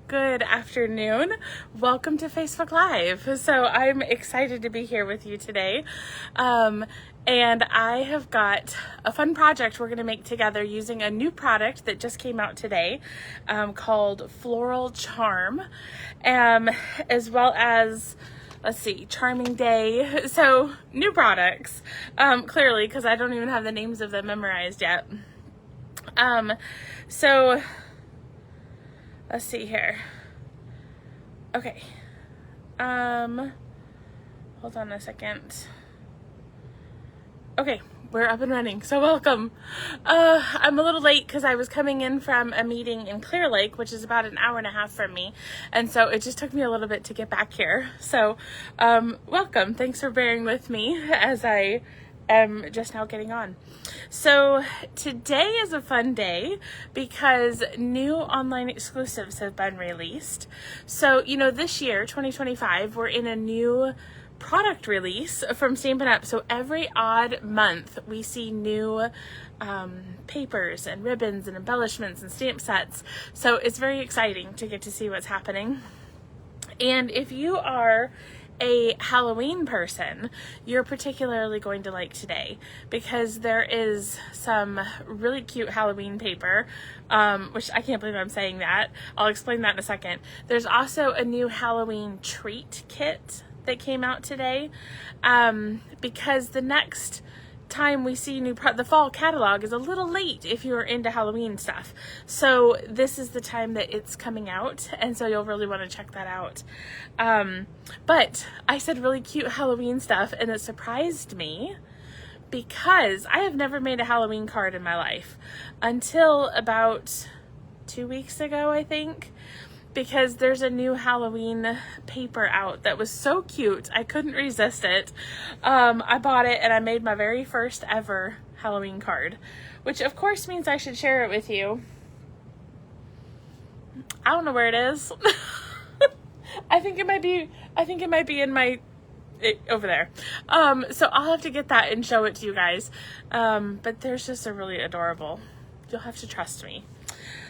Good afternoon. Welcome to Facebook Live. So I'm excited to be here with you today. And I have got a fun project we're going to make together using a new product that just came out today called Floral Charm, as well as, let's see, Charming Day. So new products, clearly, because I don't even have the names of them memorized yet. So let's see here. Okay. Hold on a second. Okay, we're up and running, so welcome. I'm a little late because I was coming in from a meeting in Clear Lake, which is about an hour and a half from me, and so it just took me a little bit to get back here. So, welcome. Thanks for bearing with me as I am just now getting on. So today is a fun day because new online exclusives have been released. So, this year, 2025, we're in a new product release from Stampin' Up. So every odd month we see new papers and ribbons and embellishments and stamp sets. So it's very exciting to get to see what's happening. And if you are a Halloween person, you're particularly going to like today because there is some really cute Halloween paper, which I can't believe I'm saying that. I'll explain that in a second. There's also a new Halloween treat kit that came out today, because the next time we see the fall catalog is a little late if you're into Halloween stuff. So this is the time that it's coming out, and so you'll really want to check that out. But I said really cute Halloween stuff, and it surprised me because I have never made a Halloween card in my life until about 2 weeks ago, I think. Because there's a new Halloween paper out that was so cute, I couldn't resist it. I bought it and I made my very first ever Halloween card, which of course means I should share it with you. I don't know where it is. I think it might be in my over there. So I'll have to get that and show it to you guys. But there's just a really adorable. You'll have to trust me.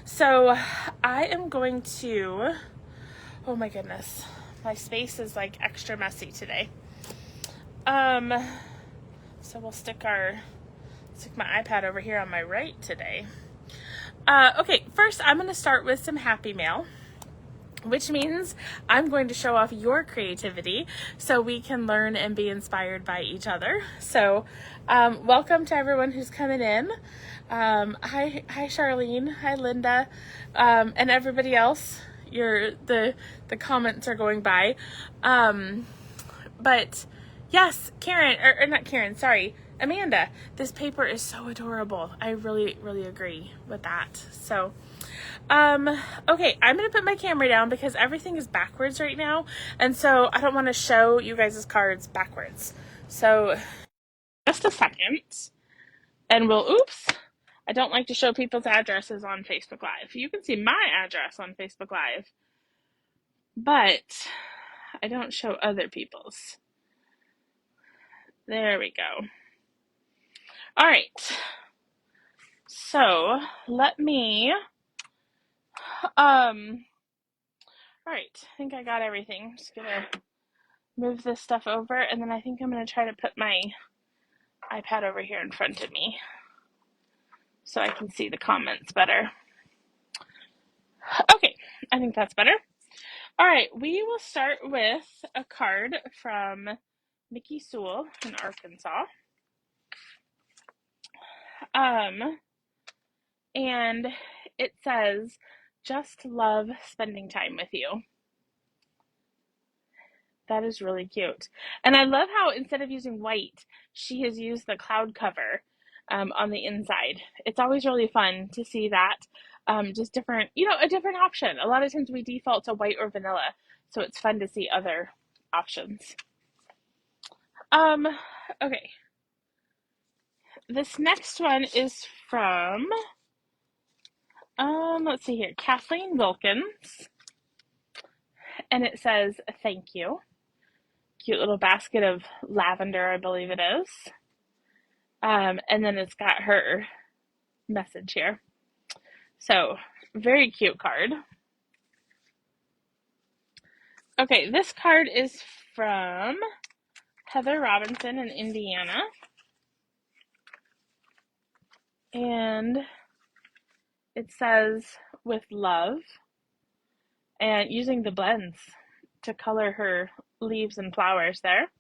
So I am going to, oh my goodness, my space is like extra messy today. So we'll stick my iPad over here on my right today. Okay, first I'm going to start with some happy mail, which means I'm going to show off your creativity so we can learn and be inspired by each other. So welcome to everyone who's coming in. Hi Charlene, hi Linda, and everybody else. The comments are going by. But yes, Karen, or not Karen, sorry, Amanda, this paper is so adorable. I really, really agree with that. So okay, I'm going to put my camera down because everything is backwards right now. And so I don't want to show you guys' cards backwards. So just a second and oops, I don't like to show people's addresses on Facebook Live. You can see my address on Facebook Live, but I don't show other people's. There we go. All right. So let me, all right, I think I got everything. I'm just gonna move this stuff over, and then I think I'm gonna try to put my iPad over here in front of me so I can see the comments better. Okay, I think that's better. All right, we will start with a card from Mickey Sewell in Arkansas. And it says, "Just love spending time with you." That is really cute. And I love how instead of using white, she has used the cloud cover on the inside. It's always really fun to see that. Just different, a different option. A lot of times we default to white or vanilla, so it's fun to see other options. Okay. This next one is from, let's see here, Kathleen Wilkins. And it says, "Thank you." Cute little basket of lavender, I believe it is. And then it's got her message here. So, very cute card. Okay, this card is from Heather Robinson in Indiana. And it says, with love, and using the blends to color her leaves and flowers there.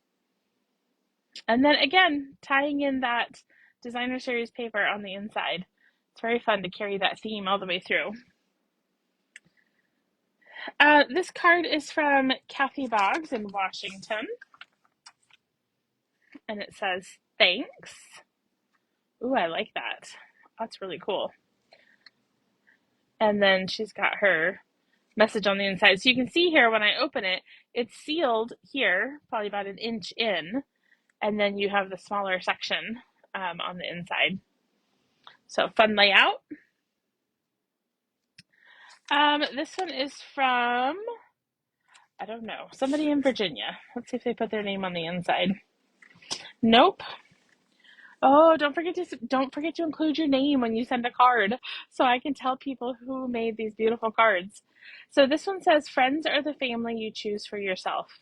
And then again, tying in that designer series paper on the inside. It's very fun to carry that theme all the way through. This card is from Kathy Boggs in Washington. And it says, thanks. Ooh, I like that. That's really cool. And then she's got her message on the inside. So you can see here when I open it, it's sealed here, probably about an inch in. And then you have the smaller section on the inside. So fun layout. This one is from, I don't know, somebody in Virginia. Let's see if they put their name on the inside. Nope. Oh, don't forget to include your name when you send a card so I can tell people who made these beautiful cards. So this one says, friends are the family you choose for yourself.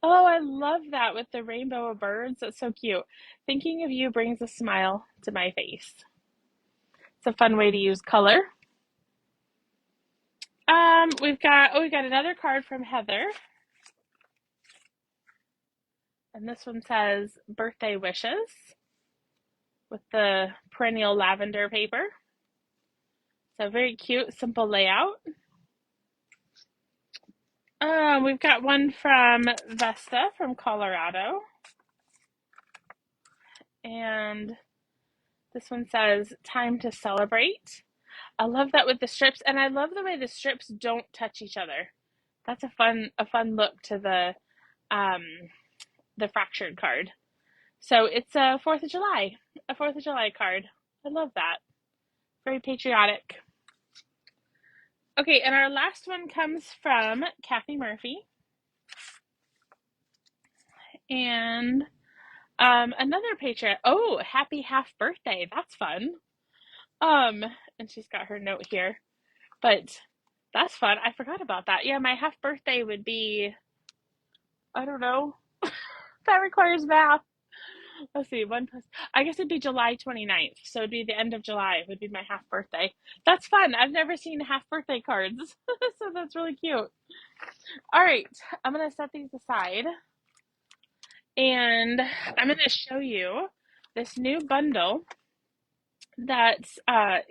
Oh, I love that with the rainbow of birds. That's so cute. Thinking of you brings a smile to my face. It's a fun way to use color. We've got another card from Heather. And this one says birthday wishes with the perennial lavender paper. So very cute, simple layout. We've got one from Vesta from Colorado. And this one says time to celebrate. I love that with the strips, and I love the way the strips don't touch each other. That's a fun look to the fractured card. So it's a 4th of July card. I love that. Very patriotic. Okay, and our last one comes from Kathy Murphy. And another patriot. Oh, happy half birthday. That's fun. And she's got her note here. But that's fun. I forgot about that. Yeah, my half birthday would be, I don't know. That requires math. Let's see, I guess it'd be July 29th. So it'd be the end of July would be my half birthday. That's fun. I've never seen half birthday cards. So that's really cute. All right, I'm going to set these aside. And I'm going to show you this new bundle that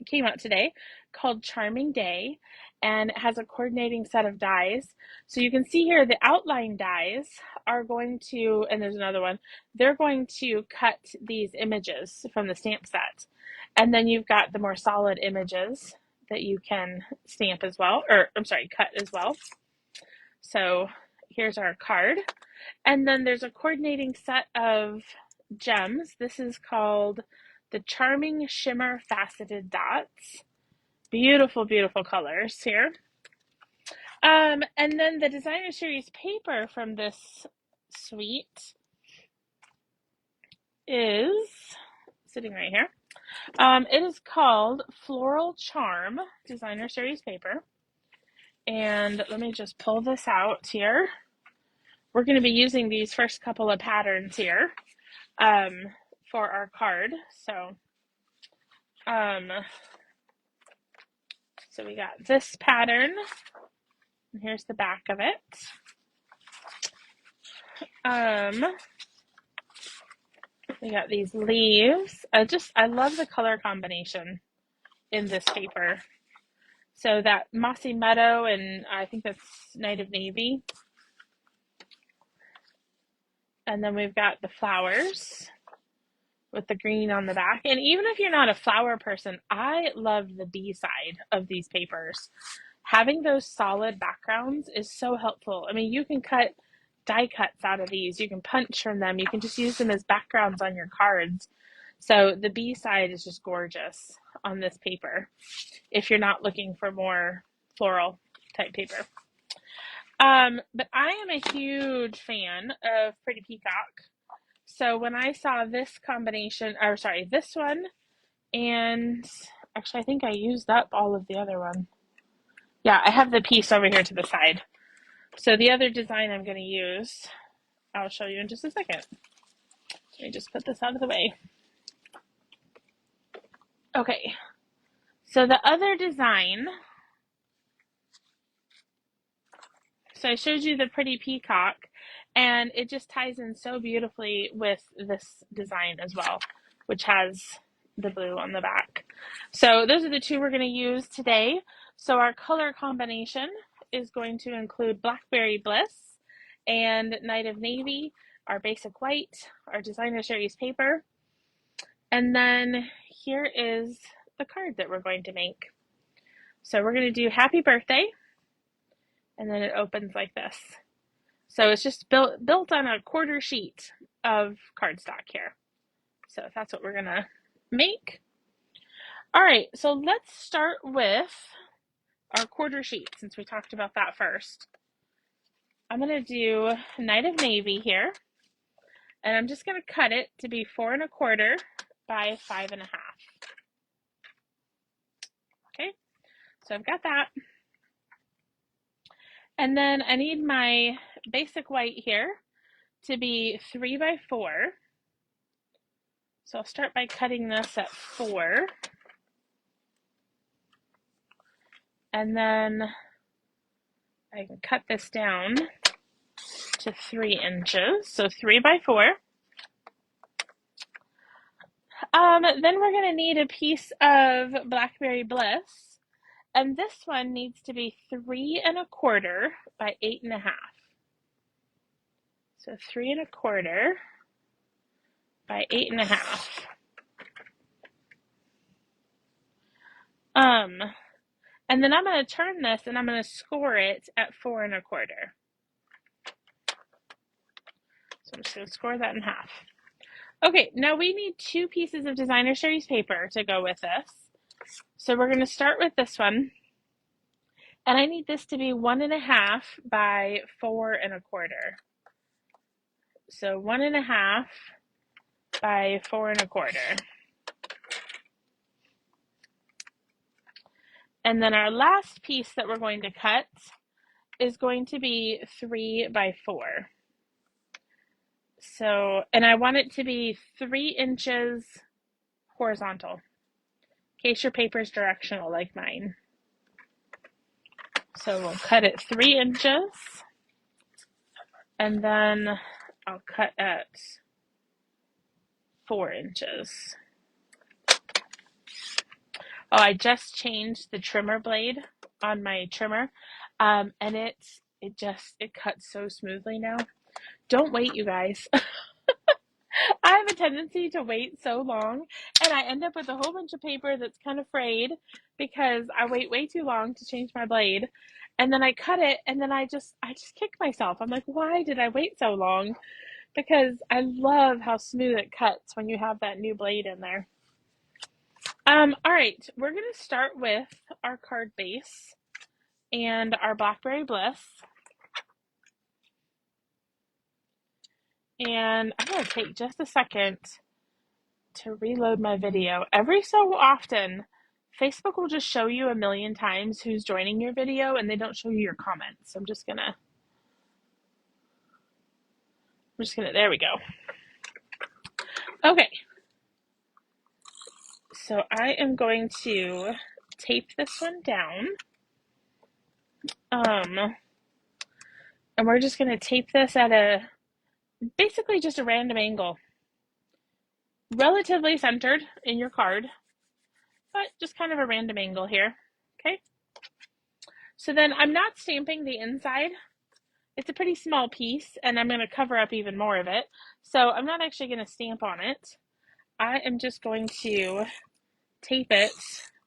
came out today called Charming Day, and it has a coordinating set of dies. So you can see here the outline dies are going to, and there's another one, they're going to cut these images from the stamp set. And then you've got the more solid images that you can stamp as well, or I'm sorry, cut as well. So here's our card. And then there's a coordinating set of gems. This is called the Charming Shimmer Faceted Dots. Beautiful, beautiful colors here. And then the designer series paper from this suite is sitting right here. It is called Floral Charm Designer Series paper. And let me just pull this out here. We're going to be using these first couple of patterns here for our card. So we got this pattern, and here's the back of it. We got these leaves. I love the color combination in this paper. So that mossy meadow, and I think that's Night of Navy. And then we've got the flowers with the green on the back. And even if you're not a flower person, I love the B side of these papers. Having those solid backgrounds is so helpful. I mean, you can cut die cuts out of these. You can punch from them. You can just use them as backgrounds on your cards. So the B side is just gorgeous on this paper if you're not looking for more floral type paper. But I am a huge fan of Pretty Peacock. So when I saw this combination, or sorry, this one, and actually I think I used up all of the other one. Yeah, I have the piece over here to the side. So the other design I'm going to use, I'll show you in just a second. Let me just put this out of the way. Okay, so the other design, so I showed you the pretty peacock, and it just ties in so beautifully with this design as well, which has the blue on the back. So those are the two we're going to use today. So our color combination is going to include Blackberry Bliss and Night of Navy, our basic white, our designer series paper, and then here is the card that we're going to make. So we're going to do Happy Birthday, and then it opens like this. So it's just built on a quarter sheet of cardstock here. So that's what we're going to make. All right, so let's start with our quarter sheet since we talked about that first. I'm going to do Night of Navy here, and I'm just going to cut it to be 4 1/4 by 5 1/2. Okay, so I've got that. And then I need my basic white here to be 3 by 4. So I'll start by cutting this at 4. And then I can cut this down to 3 inches. So 3 by 4. Then we're going to need a piece of Blackberry Bliss. And this one needs to be 3 1/4 by 8 1/2. So 3 1/4 by 8 1/2. And then I'm going to turn this and I'm going to score it at 4 1/4. So I'm just going to score that in half. Okay, now we need 2 pieces of designer series paper to go with this. So we're going to start with this one. And I need this to be 1 1/2 by 4 1/4. So 1 1/2 by 4 1/4. And then our last piece that we're going to cut is going to be 3 by 4. So, and I want it to be 3 inches horizontal, in case your paper is directional like mine. So we'll cut it 3 inches, and then I'll cut at 4 inches. Oh, I just changed the trimmer blade on my trimmer, and it cuts so smoothly now. Don't wait, you guys. I have a tendency to wait so long, and I end up with a whole bunch of paper that's kind of frayed because I wait way too long to change my blade, and then I cut it, and then I just kick myself. I'm like, why did I wait so long? Because I love how smooth it cuts when you have that new blade in there. All right, we're going to start with our card base and our Blackberry Bliss. And I'm going to take just a second to reload my video. Every so often, Facebook will just show you a million times who's joining your video and they don't show you your comments. So I'm just gonna, there we go. Okay. So I am going to tape this one down. And we're just gonna tape this at basically just a random angle. Relatively centered in your card, but just kind of a random angle here, okay? So then I'm not stamping the inside. It's a pretty small piece, and I'm going to cover up even more of it. So I'm not actually going to stamp on it. I am just going to tape it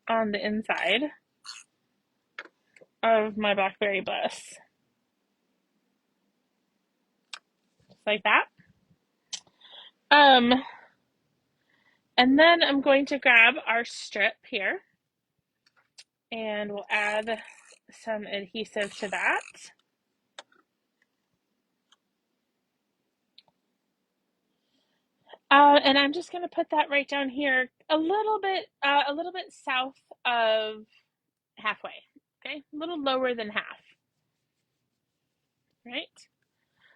on the inside of my Blackberry Bliss. Just like that. And then I'm going to grab our strip here, and we'll add some adhesive to that. And I'm just going to put that right down here, a little bit south of halfway. Okay, a little lower than half. right?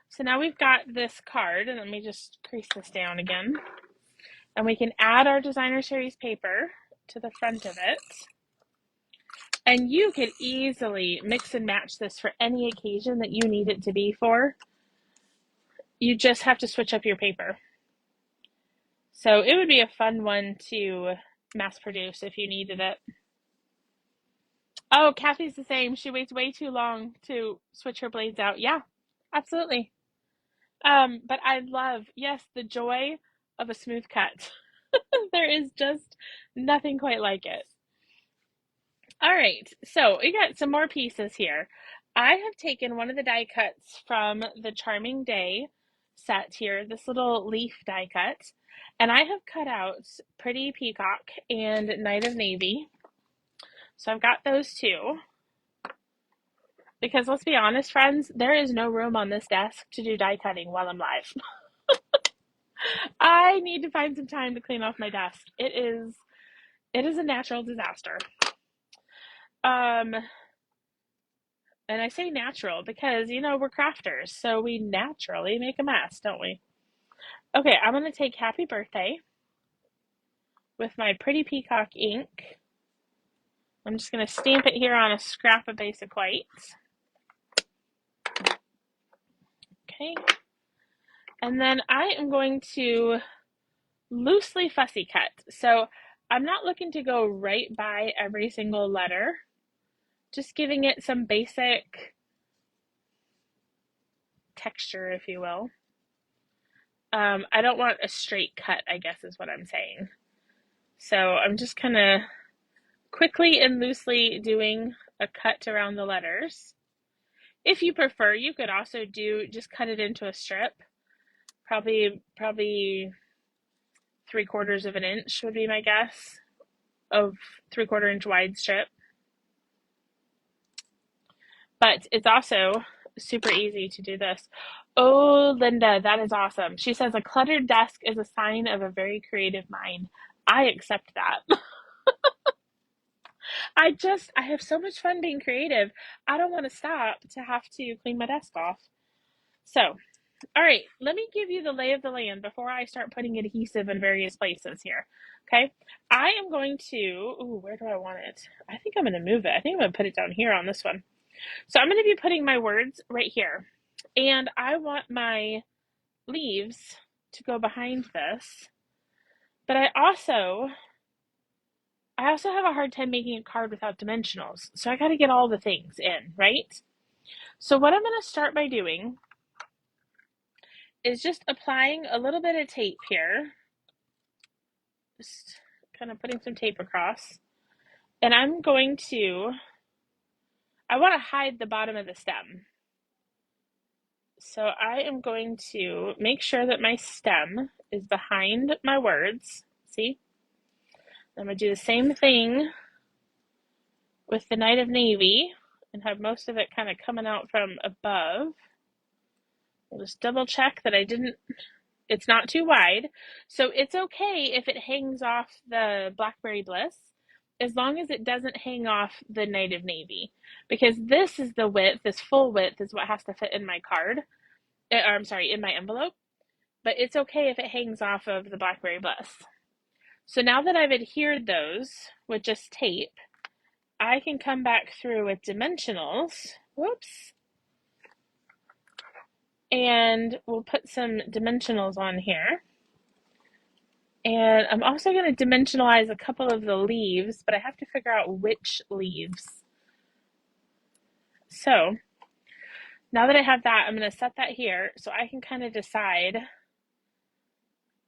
So now we've got this card, and let me just crease this down again. And we can add our designer series paper to the front of it. And you could easily mix and match this for any occasion that you need it to be for. You just have to switch up your paper. So it would be a fun one to mass produce if you needed it. Oh, Kathy's the same. She waits way too long to switch her blades out. Yeah, absolutely. But I love, yes, the joy of a smooth cut. There is just nothing quite like it. All right, so we got some more pieces here. I have taken one of the die cuts from the Charming Day set here, this little leaf die cut, and I have cut out Pretty Peacock and Night of Navy. So I've got those two. Because let's be honest, friends, there is no room on this desk to do die cutting while I'm live. I need to find some time to clean off my desk. It is a natural disaster. And I say natural because, you know, we're crafters, so we naturally make a mess, don't we? Okay, I'm going to take Happy Birthday with my Pretty Peacock ink. I'm just going to stamp it here on a scrap of basic white. Okay. And then I am going to loosely fussy cut. So I'm not looking to go right by every single letter, just giving it some basic texture, if you will. I don't want a straight cut, I guess is what I'm saying. So I'm just kind of quickly and loosely doing a cut around the letters. If you prefer, you could also just cut it into a strip. Probably 3/4 of an inch would be my guess of 3/4 inch wide strip. But it's also super easy to do this. Oh, Linda, that is awesome. She says a cluttered desk is a sign of a very creative mind. I accept that. I have so much fun being creative. I don't want to stop to have to clean my desk off. So, all right, let me give you the lay of the land before I start putting adhesive in various places here. Okay, I am going to, ooh, where do I want it? I think I'm going to move it. I think I'm going to put it down here on this one. So I'm going to be putting my words right here. And I want my leaves to go behind this. But I also have a hard time making a card without dimensionals. So I got to get all the things in, right? So what I'm going to start by doing is just applying a little bit of tape here. Just kind of putting some tape across. And I want to hide the bottom of the stem. So I am going to make sure that my stem is behind my words. See? I'm going to do the same thing with the Night of Navy and have most of it kind of coming out from above. I'll just double check that it's not too wide. So it's okay if it hangs off the Blackberry Bliss, as long as it doesn't hang off the Night of Navy, because this is the width, this full width is what has to fit in my card, in my envelope, but it's okay if it hangs off of the Blackberry Bliss. So now that I've adhered those with just tape, I can come back through with dimensionals. Whoops. And we'll put some dimensionals on here. And I'm also going to dimensionalize a couple of the leaves, but I have to figure out which leaves. So now that I have that, I'm going to set that here so I can kind of decide,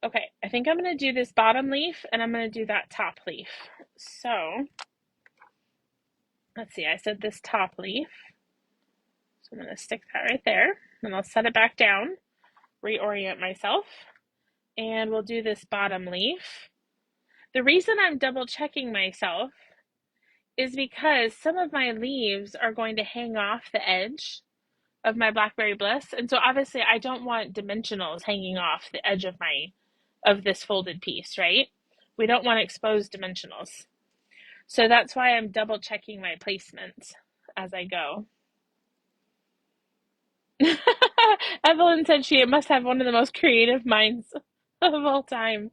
okay, I think I'm going to do this bottom leaf and I'm going to do that top leaf. So let's see, I said this top leaf. So I'm going to stick that right there and I'll set it back down, reorient myself, and we'll do this bottom leaf. The reason I'm double checking myself is because some of my leaves are going to hang off the edge of my Blackberry Bliss. And so obviously I don't want dimensionals hanging off the edge of this folded piece, right? We don't want exposed dimensionals. So that's why I'm double checking my placement as I go. Evelyn said she must have one of the most creative minds of all time.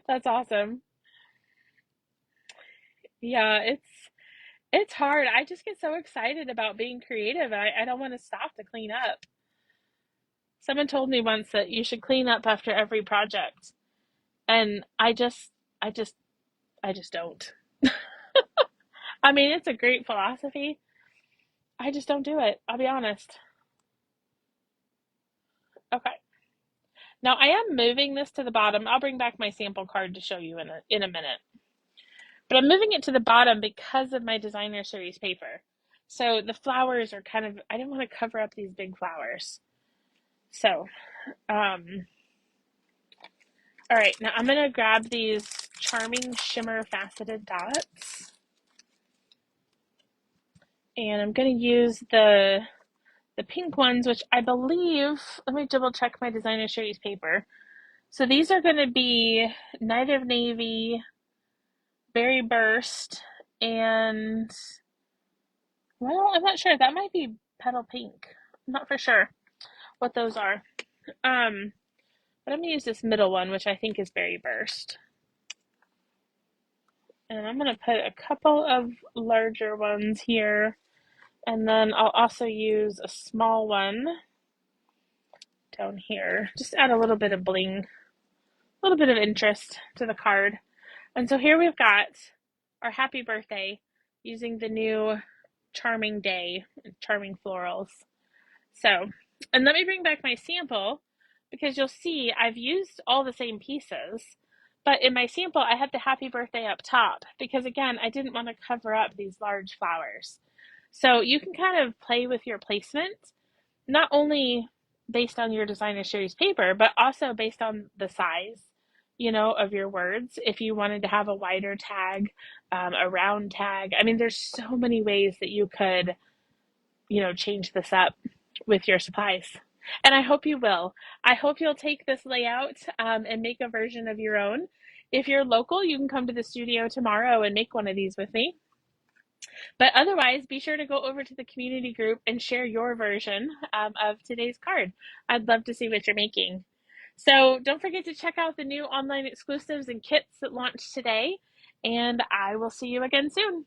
That's awesome. Yeah, it's hard. I just get so excited about being creative. I don't want to stop to clean up. Someone told me once that you should clean up after every project, and I just, I just don't. I mean, it's a great philosophy. I just don't do it. I'll be honest. Okay. Now I am moving this to the bottom. I'll bring back my sample card to show you in a minute. But I'm moving it to the bottom because of my designer series paper. So the flowers are kind of, I didn't want to cover up these big flowers. So, um, all right, now I'm gonna grab these Charming Shimmer Faceted Dots, and I'm gonna use the pink ones, which I believe, let me double check my designer series paper. So these are gonna be Night of Navy, Berry Burst, and, well, I'm not sure. That might be Petal Pink. I'm not for sure what those are. Um, but I'm gonna use this middle one, which I think is Berry Burst. And I'm gonna put a couple of larger ones here. And then I'll also use a small one down here. Just add a little bit of bling, a little bit of interest to the card. And so here we've got our happy birthday using the new Charming Day, Charming Florals. So, and let me bring back my sample because you'll see I've used all the same pieces, but in my sample I have the happy birthday up top because again, I didn't want to cover up these large flowers. So you can kind of play with your placement, not only based on your designer series paper, but also based on the size, of your words. If you wanted to have a wider tag, a round tag, I mean, there's so many ways that you could change this up with your supplies. And I hope you will. I hope you'll take this layout and make a version of your own. If you're local, you can come to the studio tomorrow and make one of these with me. But otherwise, be sure to go over to the community group and share your version of today's card. I'd love to see what you're making. So don't forget to check out the new online exclusives and kits that launched today. And I will see you again soon.